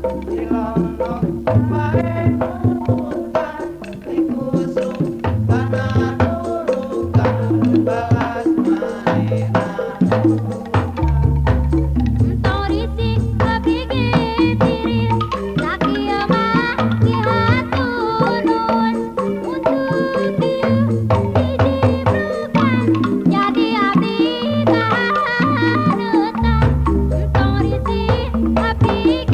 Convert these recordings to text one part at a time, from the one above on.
Jadi abdi kahaneutang, tong risih abdi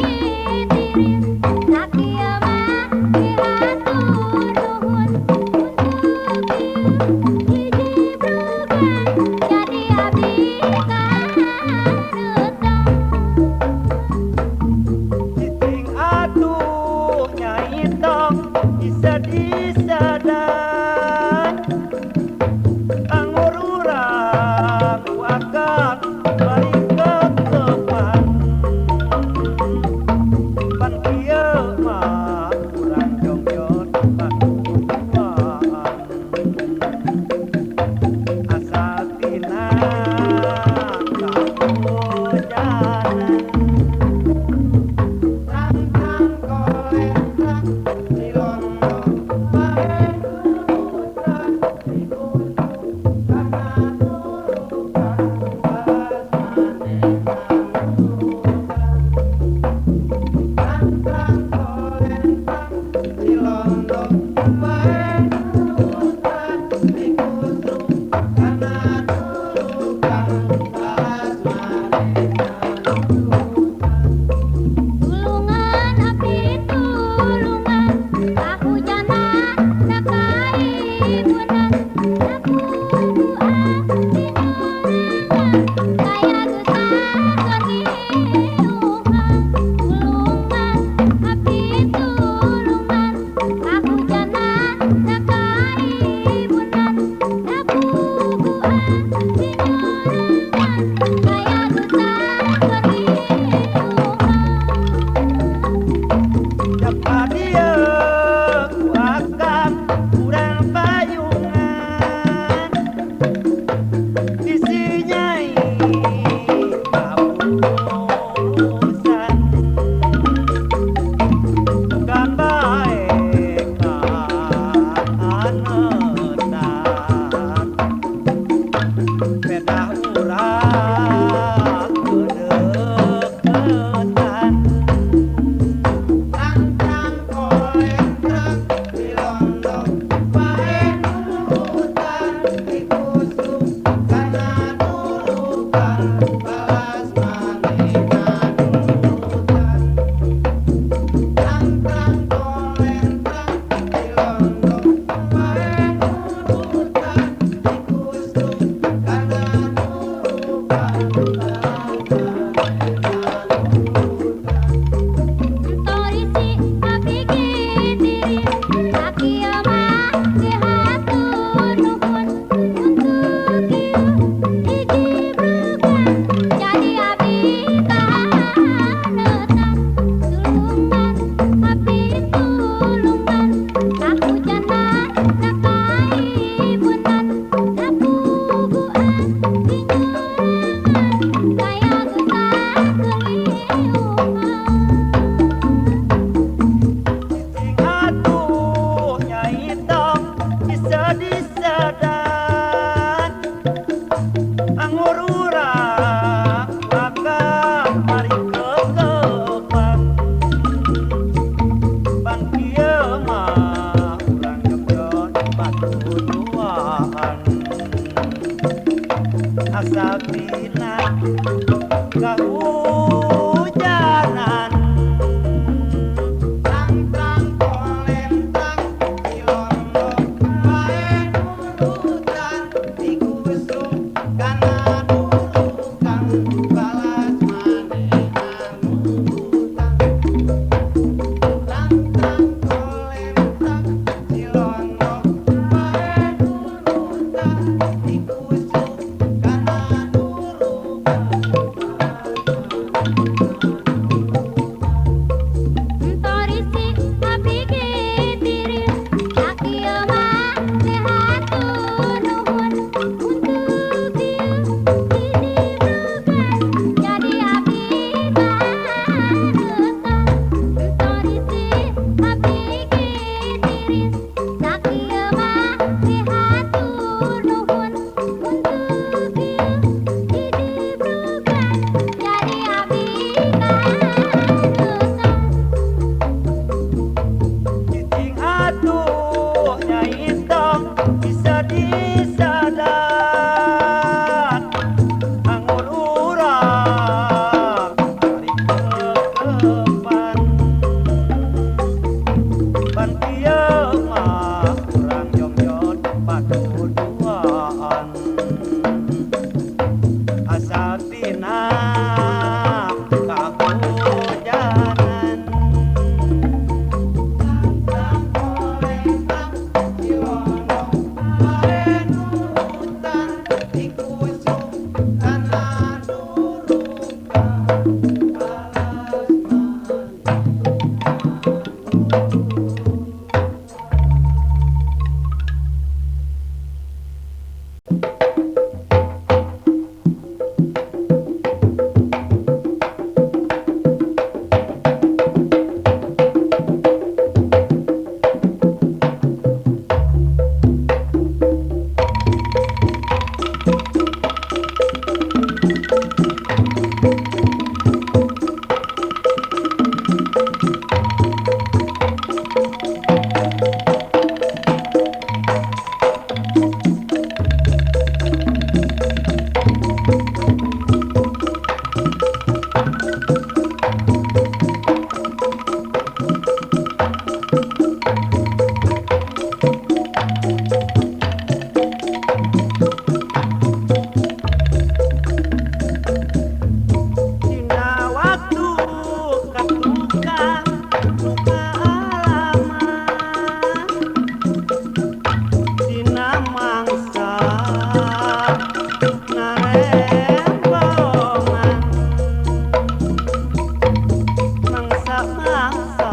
mangsa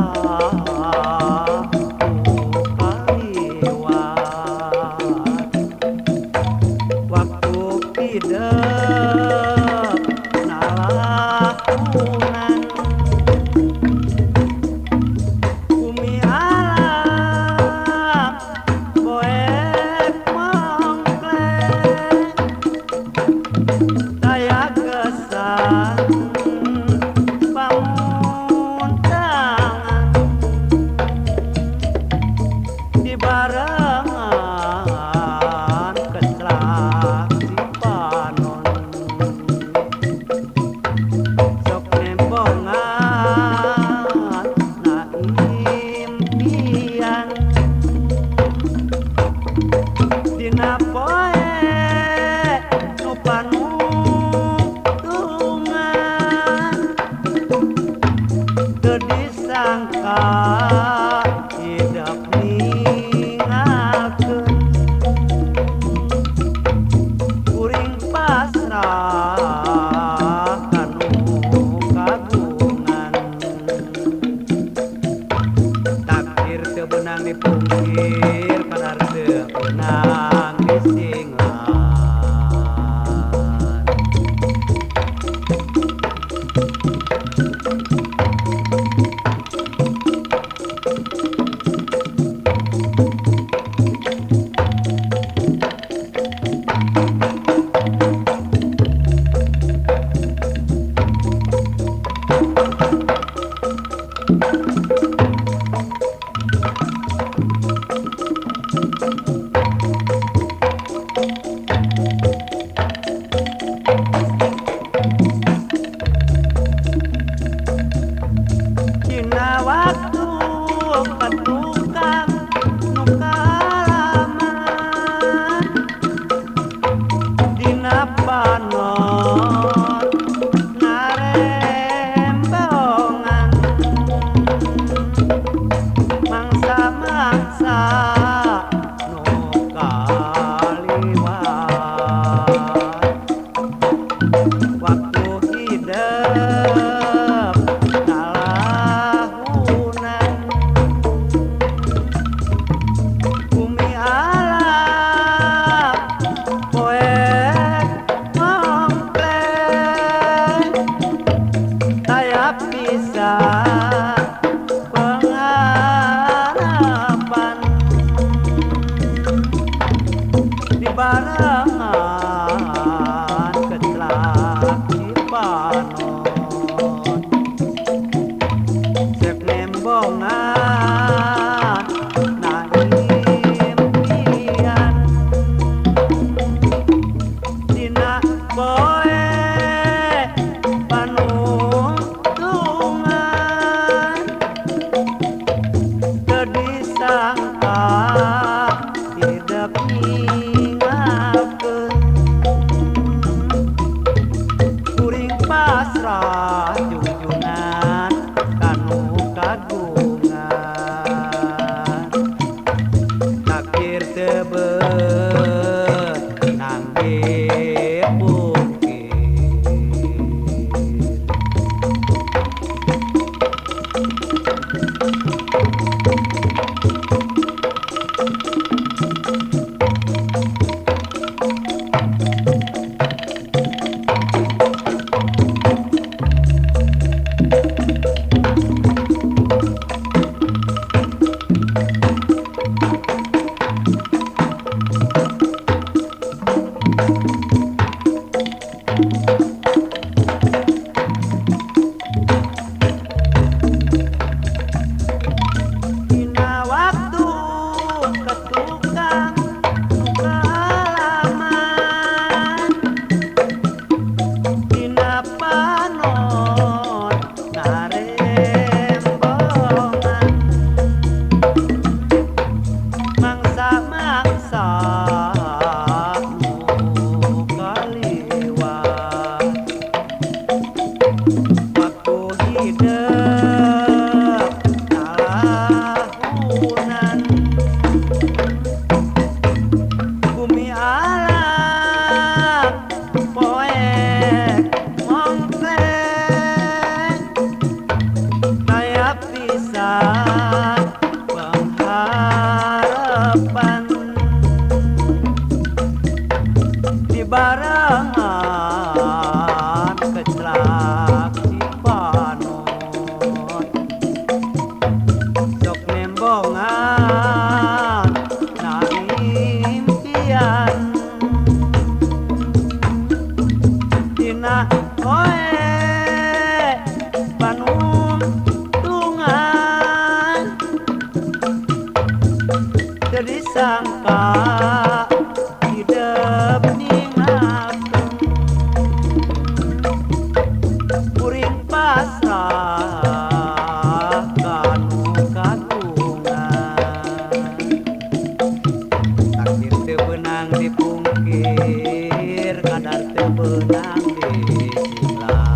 kaliwat waktu hidup nalakunan bumi alam poek mongkleng daya kesan pamuntangan di barengan ketlak si panon sok nempongan na impian dina poe nu panuntungan teu disangka hidup ninggalkeun kuring pasrah kanu kagungan takdir teu beunang dipungkir kadar teu beunang disinglan dina waktu petukang nu kalaman dina panon narembongan mangsa-mangsa nu kaliwat waktu hidup nalahuna pengharapan di barangan kecelak Cipanot sok nembongan na impian tina oe panuntungan jadi sangka hidup ningakeun kuring pasrah kanu kagungan takdir teu beunang dipungkir kadar teu beunang disinglah.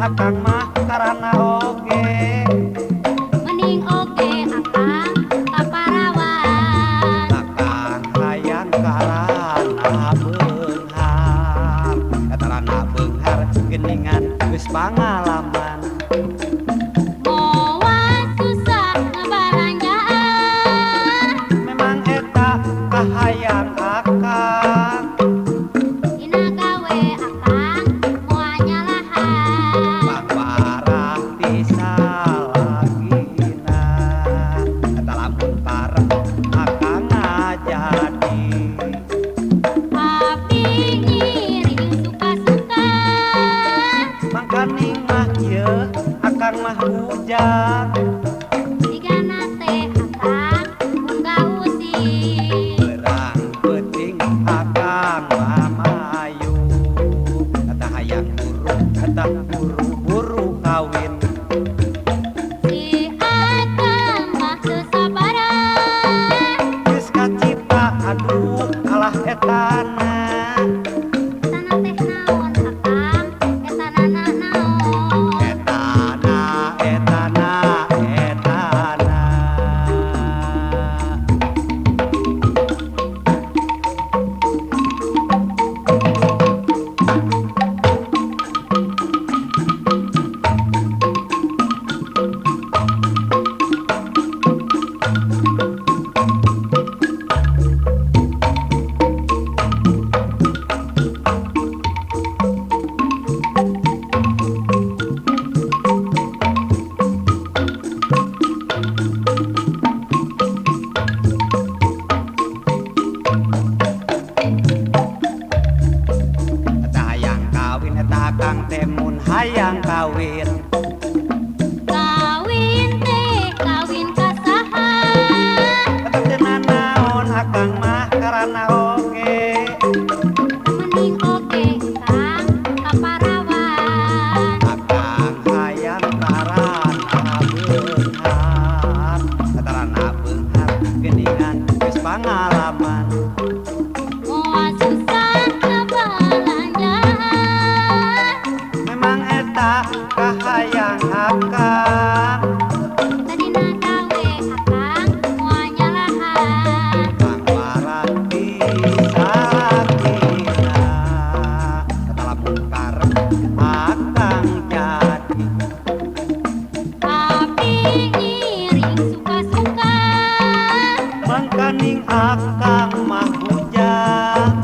Akang mah karana oge mending oge akang kaparawan akang hayang karana beunghar katarana beunghar geuningan geus pangalaman moal susah ngabalanjaan memang eta kahayang akang dina gawe akang moal nyalahan parah bisa lagina kata lamun parah akang ngajadi tapi ngiring suka-suka mangkaning mah ieu akang mah hujan digana teh akang mun gausih berang penting akang mah mayu kata hayang buru kata buru-buru kawin si akang mah teu sabaran geus kacita aduh alah etana tanah teh naon akang etanana naon etana etana etana karana oge mending oge kang kaparawan akang hayang tarana beunghar tarana beunghar geuningan geus pangalaman moal susah kabalanjaan memang eta kahayang akang tadina gawe akang moal nyalahan kang warati sakina lamun karep akang jadi tapi ngiring suka-suka mangkaning akang mah bujang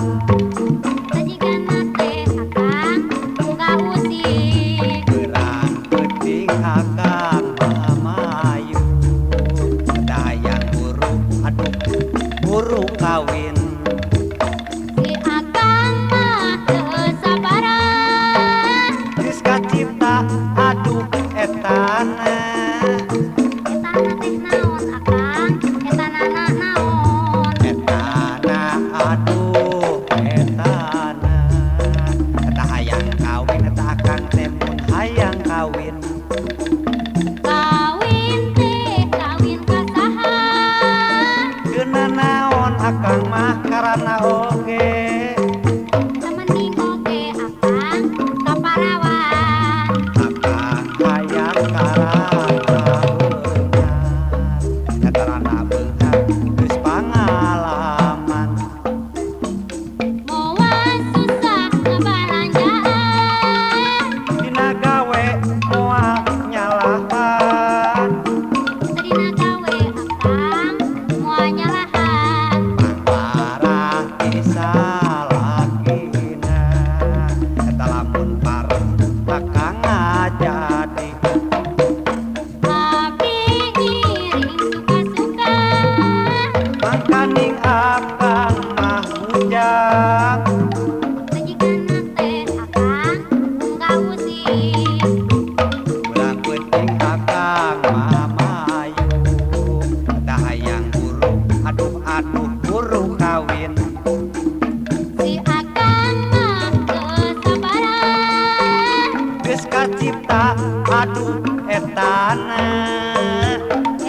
sajigana teh akang boga usik gerang penting akang mamayu dayang buru aduh buru kawin si akang mah teu sabaran geus kacipta aduh etana etana teh naon akang etanana naon etana aduh etana eta hayang kawin eta akang teh mun hayang kawin kawin teh kawin kasaha geuna naon akang mah karana oge mending oge akang kaparawan akang hayang karana beunghar karana beunghar geus pangalaman moal susah kabalanjaan dina gawe moal nyalahan tadina gawe akang moal nyalahan parah disalakina eta lamun parem akang ngajadi tapi ngiring suka-suka mangkaning akang mah bujang sajigana teh akang boga usik urang penting akang mamayu dahayang buru aduh aduh buru kawin si akang mah teu sabaran geus kacipta aduh etana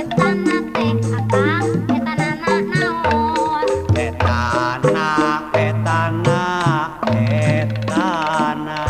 etana teh akang etanana naon etana etana etana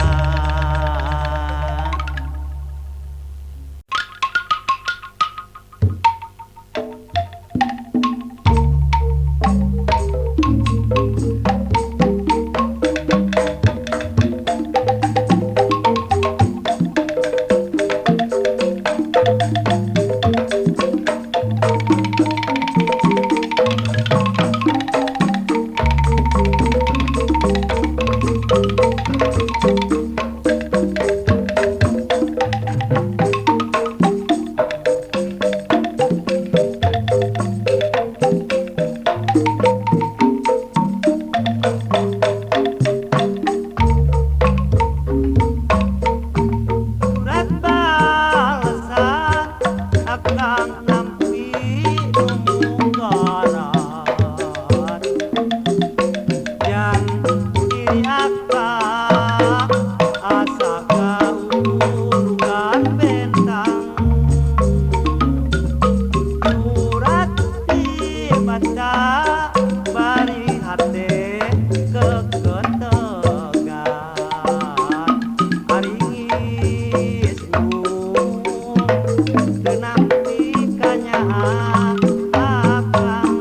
surat balasan akang nampi umugaran yang diri akang asa kaurungan bentang surat dibaca bari hate kegetegan ari ngisnu teu nampi kanyahan akang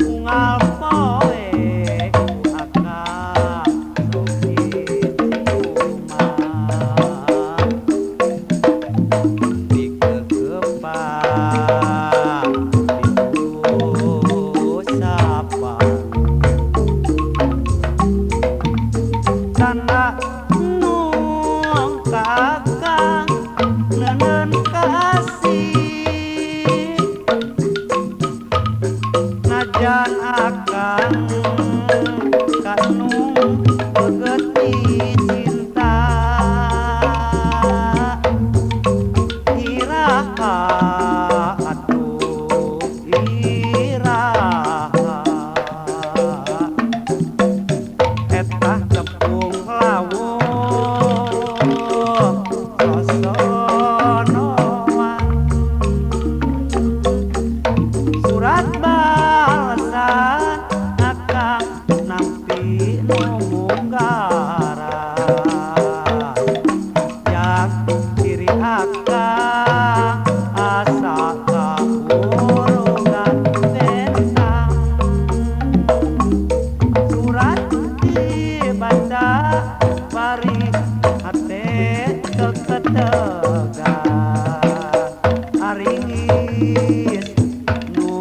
unggal poe akang soki ciuman dikekepan diusapan tanda nuang kakang nenen kasih najan akang kanung begeti cinta iraha atuh surat balasan akang nampi nu munggaran jak diri akang asa kahurugan bentang surat dibaca bari hate keketegan aringis nu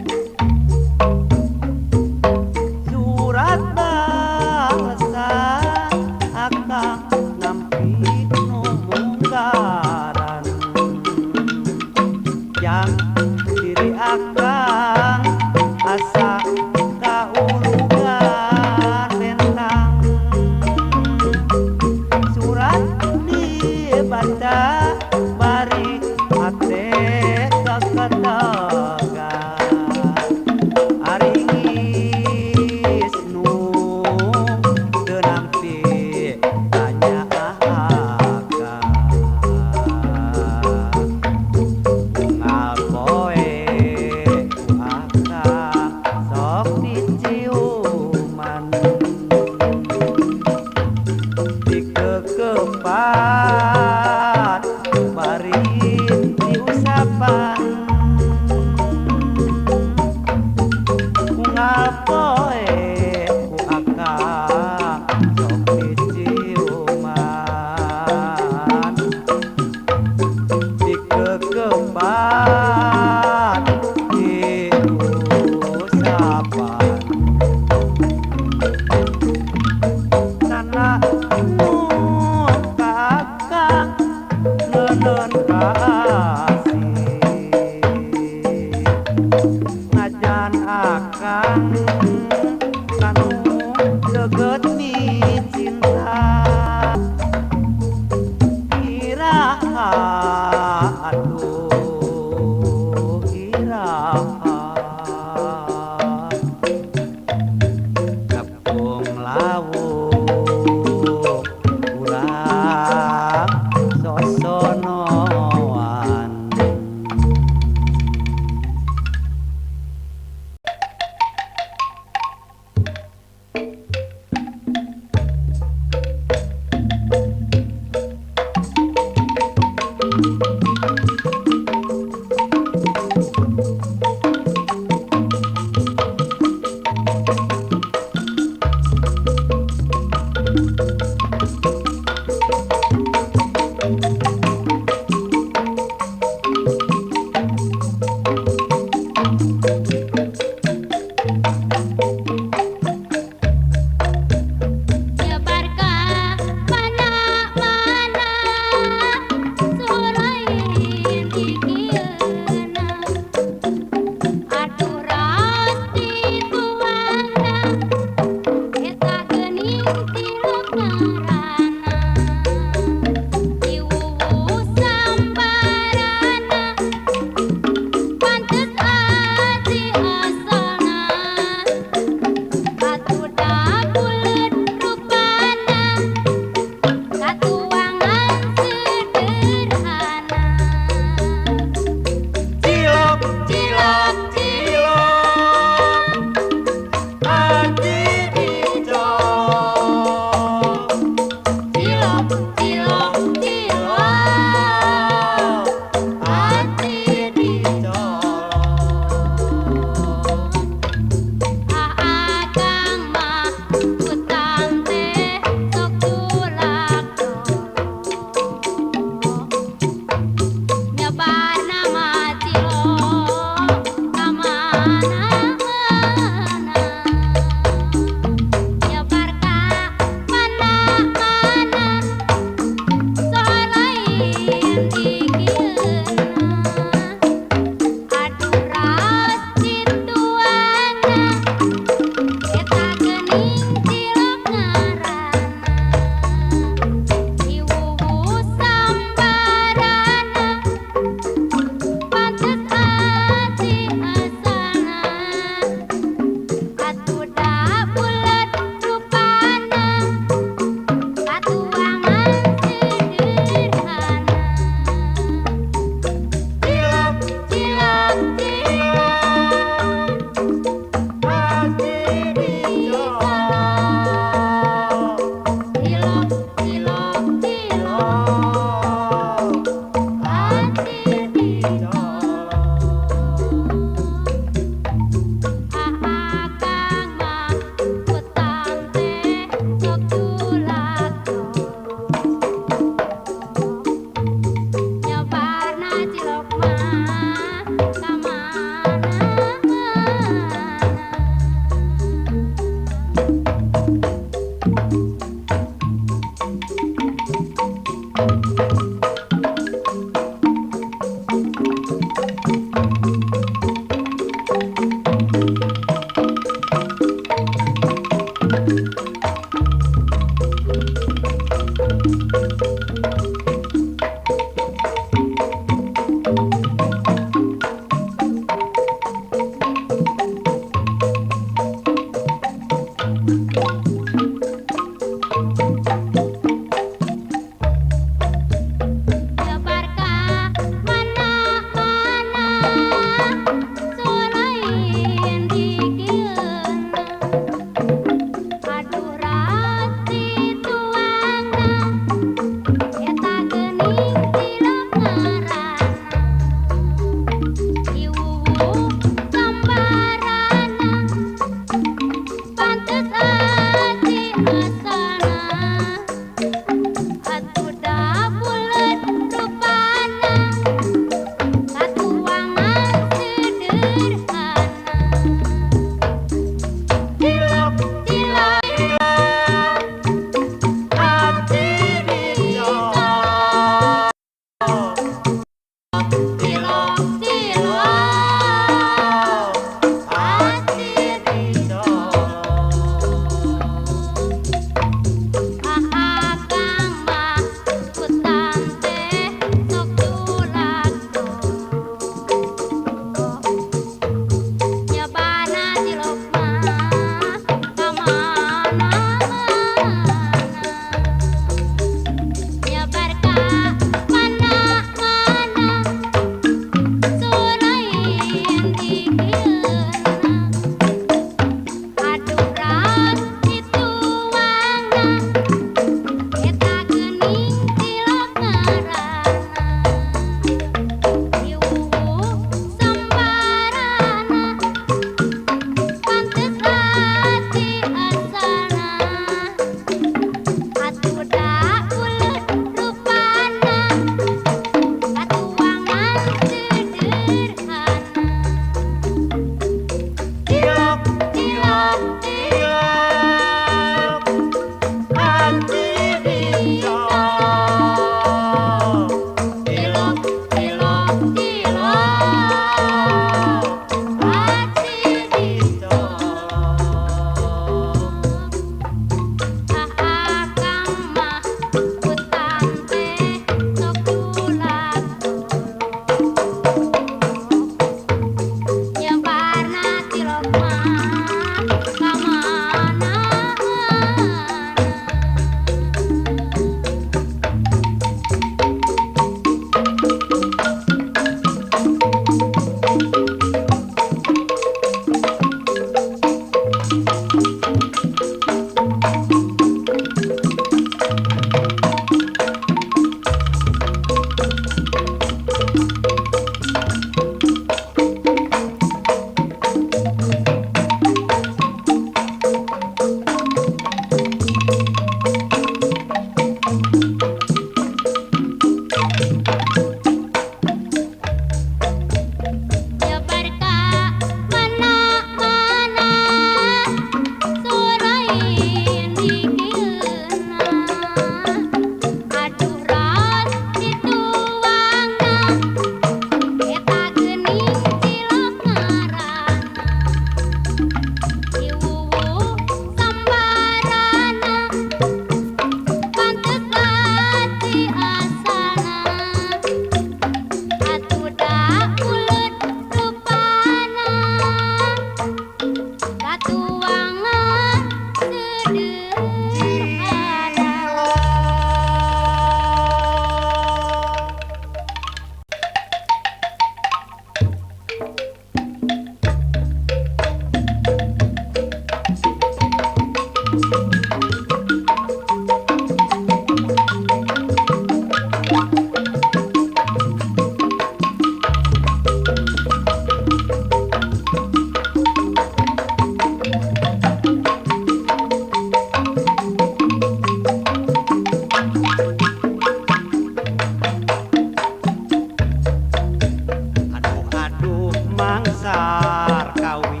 Aduh mangsar kawi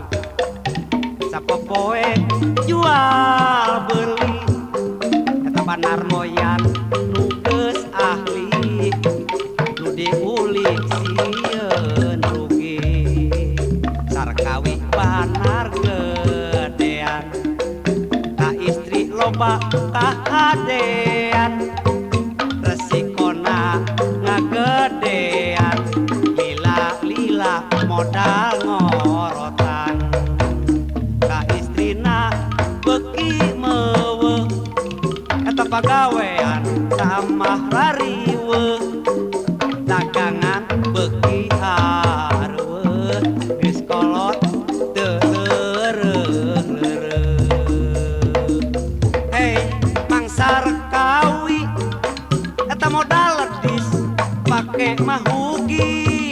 sapopoe jual beli eta banar moyan nu geus ahli nu diulik sieun rugi sarkawi banar gedean ka istri loba kahadean resikona ngagedean lila modal ngorotan ka istrina beki meueuh eta pagawean tamah rariweuh dagangan beki hareueuh geus kolot teu leureuh. Hei mangsar kawi eta modal ledis pake mah rugi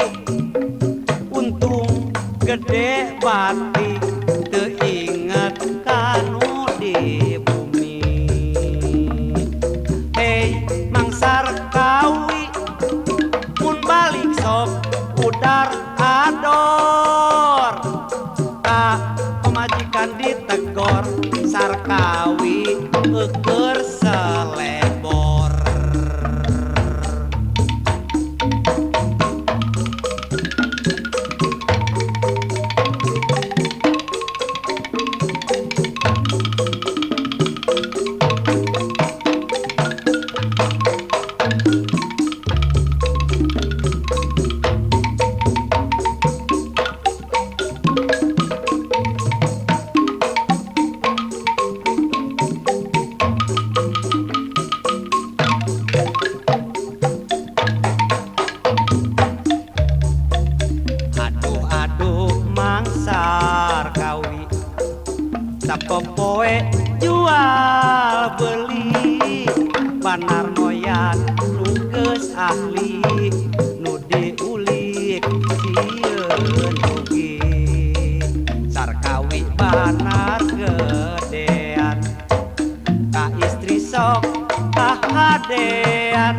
gede bati teu inget kanu di bumi. Hei mangsar kawi mun balik sok udar ador ka pemajikan ditegor sarkawi keur selebor. Mangsar kawi sapopoe jual beli banar moyan nu geus ahli nu diulik sieun rugi sarkawi banar gedean ka istri sok kahadean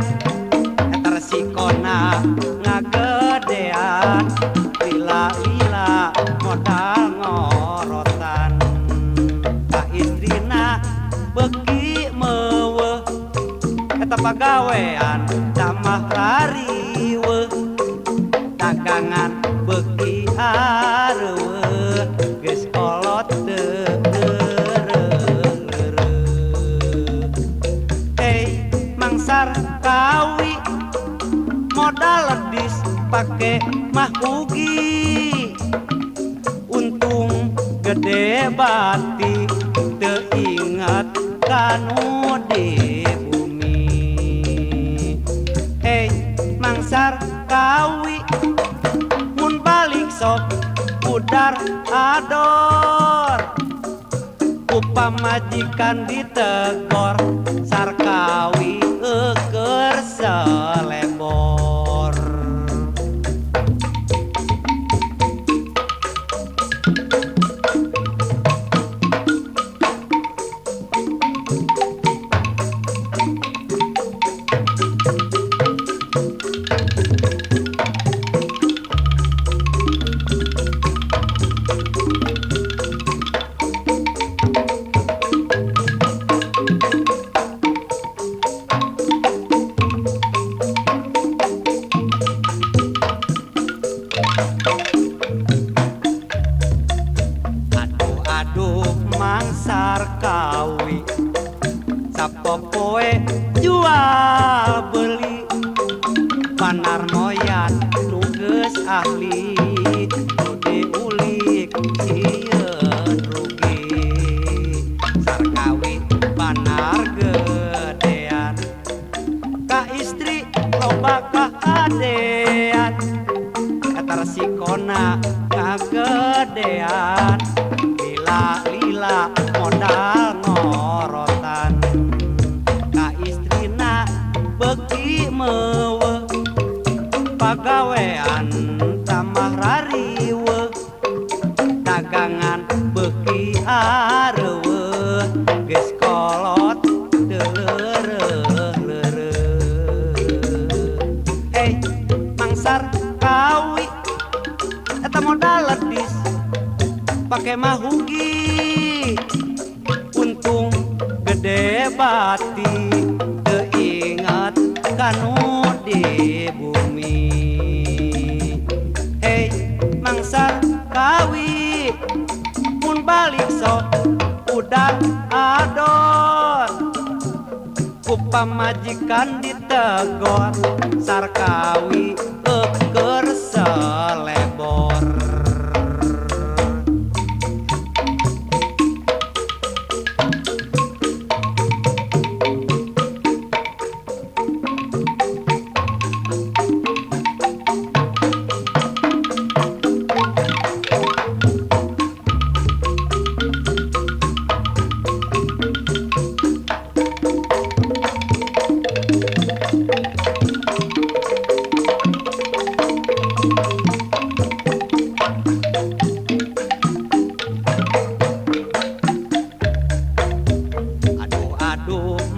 eta resikona ngagedean lila modal ngorotan ka istrina beki meueuh eta pagawean tamah rariweuh dagangan beki hareueuh geus kolot teu leureuh. Hei mangsar kawi modal ledis pake mah rugi untung gede bati teu ingat kanu di bumi. Hei mangsar kawi mun balik sok udar ador upamajikan ditegor sarkawi keur selebor. Mangsar kawi sapopoe jual beli banar moyan nu geus ahli nu diulik sieun rugi sarkawi banar gedean ka istri loba kahadean eta resikona kagedean lila modal ngorot meueuh pagawean tamah rariweuh dagangan beuki areueuh geus kolot teu leureuh mangsar kawi eta modal ledis pake mah hugi untung gede bati teu inget kanu di bumi mangsar kawi mun balik sok udah adon ku pamajikan ditegor sarkawi keur selebor.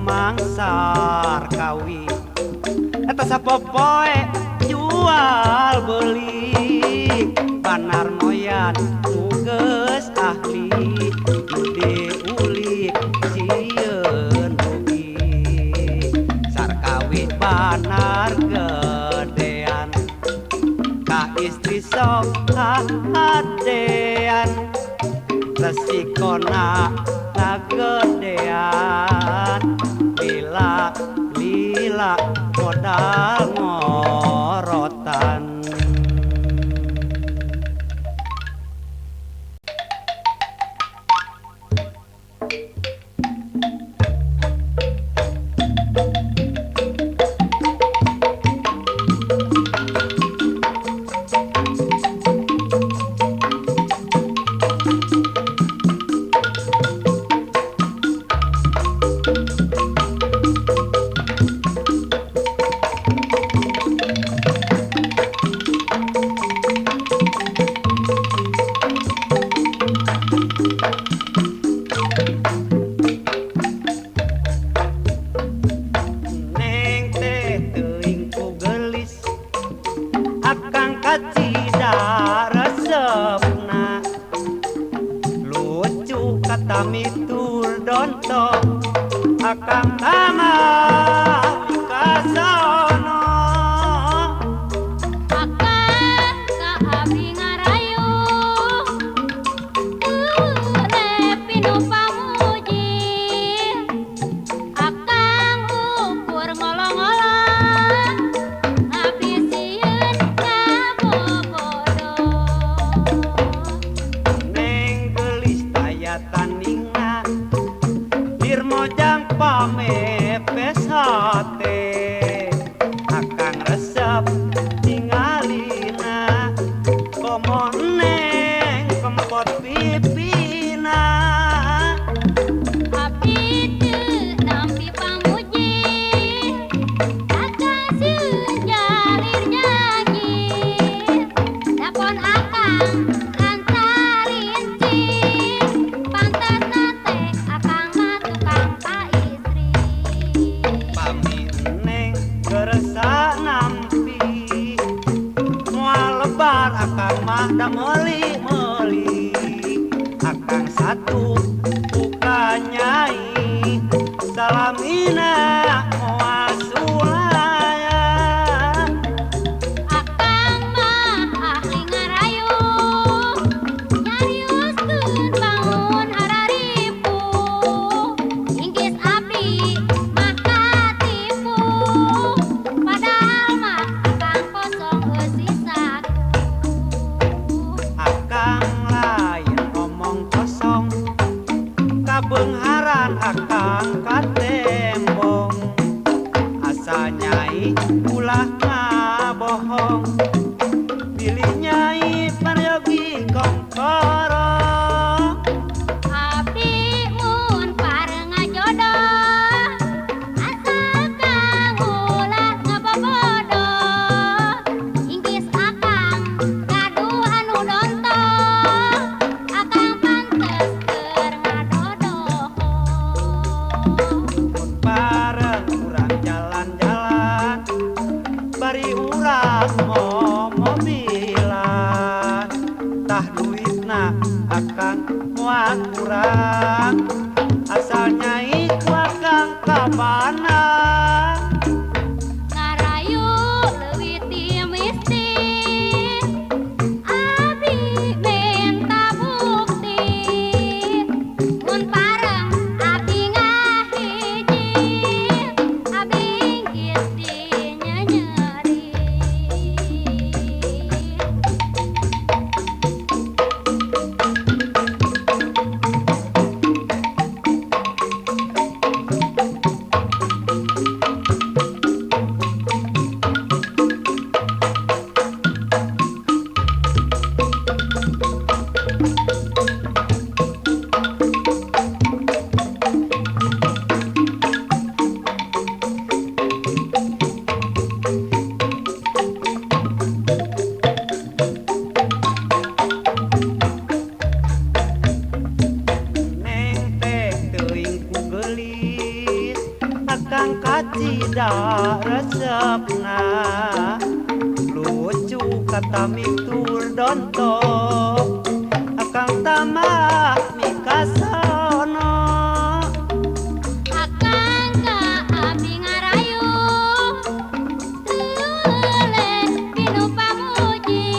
Mangsar kawi eta sapopoe jual beli banar moyan nu geus ahli ide ulik sieun rugi sar kawi banar gedean ka istri sok adean resikona ngagedean lila modal ngorotan. Kata mitur donto akang tamah kasono Akang ka abdi ngarayu pinu pamuji Akang ukur ngolong-ngolong abdi sieun kabobodo neng gelis tandingna dirmojang pamepes hate akang resep tingalina komo neng kempot pipina abdi teu nampi pamuji Akang sieun jalir janji dapon akang akang mah da meuli-meuli akang satu bukan nyai salamina moal sulaya Akang mah ahli ngarayu nyarioskeun bangun hararipu inggis abdi mah katipu padahal mah akang kosong eusi saku akang lain omong kosong kabengharan akang katembong asa nyai ulah ngabohong pilih nyai paryogi kongkoro abdi mun pareung ngajodoh asal kang ulah ngebobogoh kurang asalnya iku akang kabana ngarayu leuwih ti mistik abdi minta bukti mun pareng abdi ngahiji abdi geus dinyenyeri. neng teh teuing ku gelis akang kacida resepna lucu kata mitur dontok akang tamak mikasono Akang ka abdi ngarayu teuleun pinu pamuji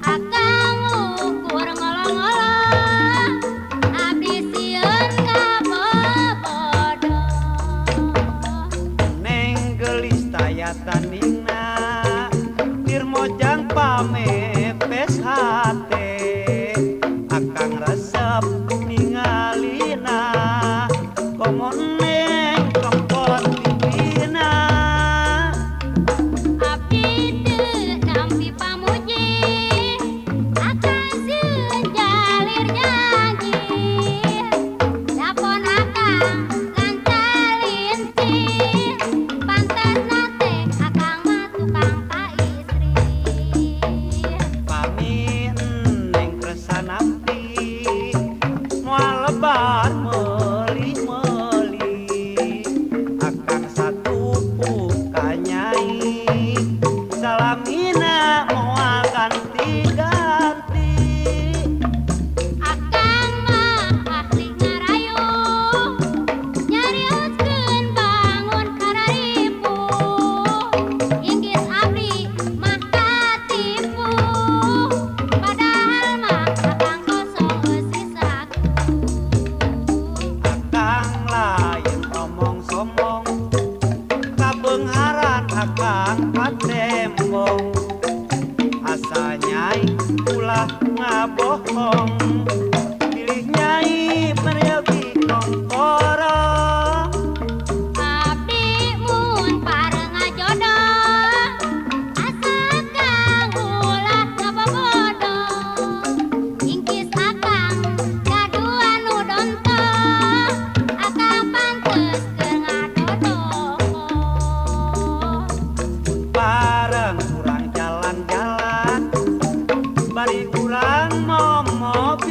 akang ukur ngolong-ngolong abdi sieun ka bobodoh. neng gelis taya tandingna dirmojang pamepes hate akang resep ningalina komo neng kempot pipina Abdi teu nampi pamuji akang sieun jalir janji dapon akang ngantalincing pantasna teh akang mah tukang ka istri. pami neng keresan abdi moal lebar meuli-meuli akang satupu ka nyai salamina moal ganti-ganti Akang mah ahli ngarayu nyarioskeun bangun kararipu inggis abdi mah katipu padahal mah akang kosong eusis saku. akang lain omong sombong kabeungharan akang patembong asa nyai ulah ngabohong pilih nyai mereugi kongkoro Abdi mun pareng ngajodoh asa kang ulah ngabobodoh ingkis akang gadua nu dontoh akang pantes keur ngadodoh. bareng urang jalan-jalan bari urang momok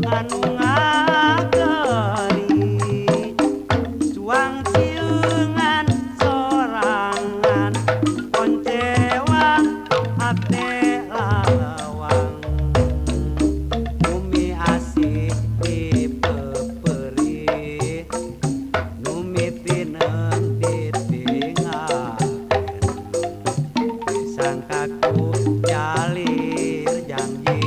anu ngageri suang ciungan sorangan poncewang ate lalawang bumi asih dipeperi numitinen ditinggalkeun sangkaku jalir janji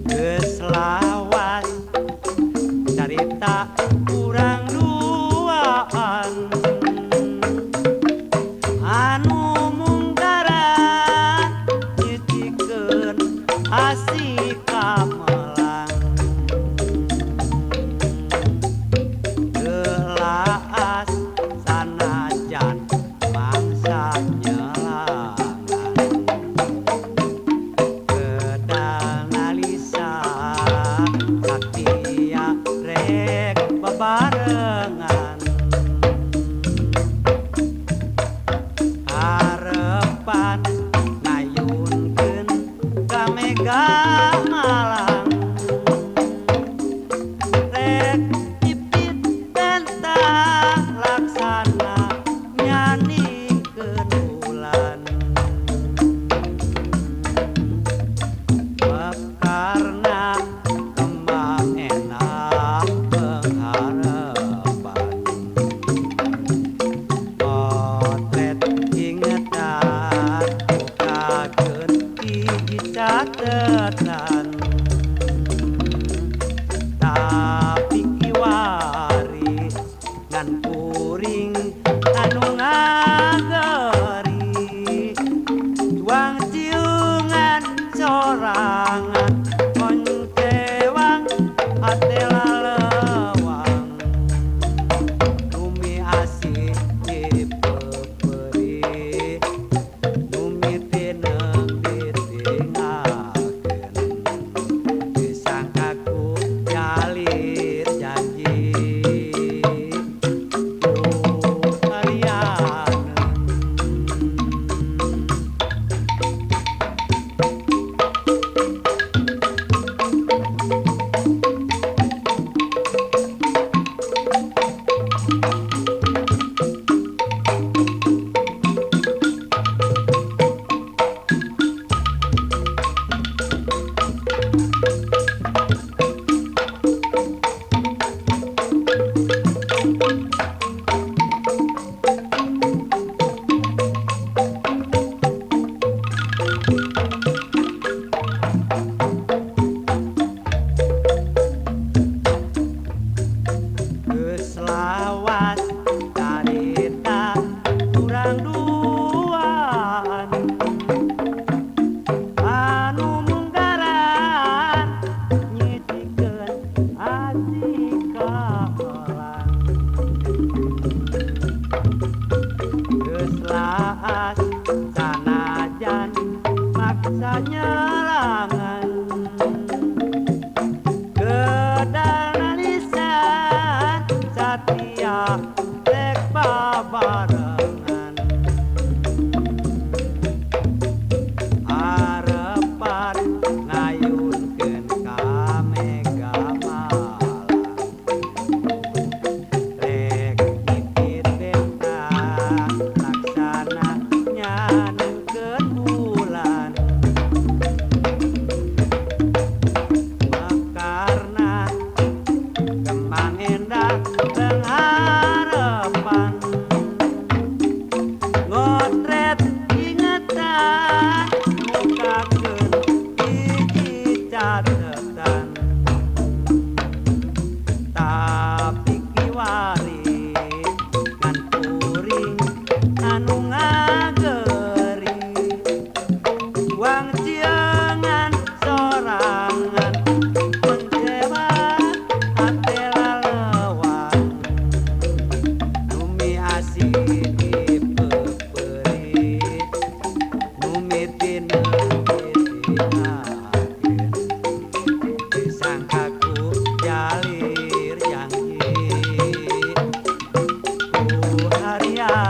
geus lawas carita urang duaan anu munggaran nyicikeun asih kamelang gelas sanajan mangsa nyelangan kedal nalisa saktia rek bebarengan harepan ngayunkeun ka mega malang rek cipit bentang laksana nyanikeun bulan karena kembang enak pengharapan potret ingetan bukakeun hiji catetan tapi kiwari ngan puring anu ngageri tuang ciungan sorangan poncewang ate lalewang bumi asih dipeperi numitinen ditinggalkeun disangkaku jalir janji geus lawas carita urang duaan anu munggaran nyicikeun asih kamelang geus laas sanajan maksa nyelangan kedal nalisan satria rek babarengan harepan ngayunkeun ka mega malang rek nyipit bentang laksana nyanikeun bulan karena kembang endah pengharapan ngotret ingetan mukakeun hiji catetan tapi kiwari ngan puring anu ngageri uang ciengan sorangan poncewang ate lalewang bumi asih dipeperi numitinen ditinggalkeun disangkaku jalir janji harian